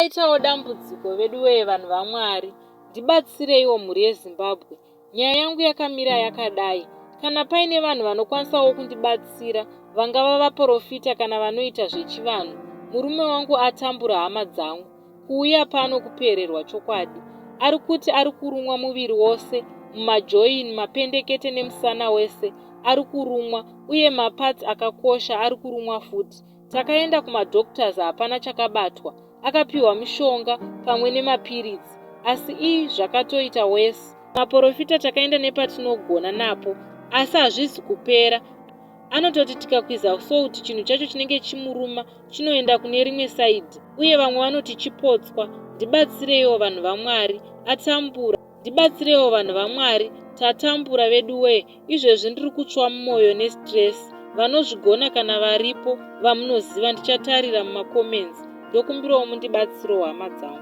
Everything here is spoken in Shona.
Taitawo dambudziko vedu wee vanhu vaMwari, ndibatsireiwo mhuri yeZimbabwe. Nyaya yangu yakamira yakadai. Kana paine vanhu vanokwanisawo kundibatsira, vangava vaprofita kana vanoita zvechivanhu. Murume wangu atambura hama dzangu. Kuuya pano kupererwa chokwadi. Ari kuti ari kurumwa muviri wose, mumajoini, mapendekete nemusana wese. Ari kurumwa uye mapatsi akakosha ari kurumwa futi. Takaenda kumadhoktors hapana chakabatwa. Akapiwa mishonga pamwe nemapiritsi. Asi zvakatoita Wese. Maprofita takaenda nepatinogona napo, asi hazvisi kupera. Anototi tikakwiza sauti chinhu chacho chinenge chimuruma chinoenda kune rimwe saidhi, uye vamwe vanoti chipotswa. Ndibatsireiwo vanhu vaMwari, atambura. Ndibatsireiwo vanhu vaMwari, tatambura vedu wee. Izvezvi ndiri kutsva mumwoyo nestress. Vanozvigona kana varipo vamunoziva, ndichatarira mumakomenzi. Ndokumbirawo mundibatsirewo hama dzangu.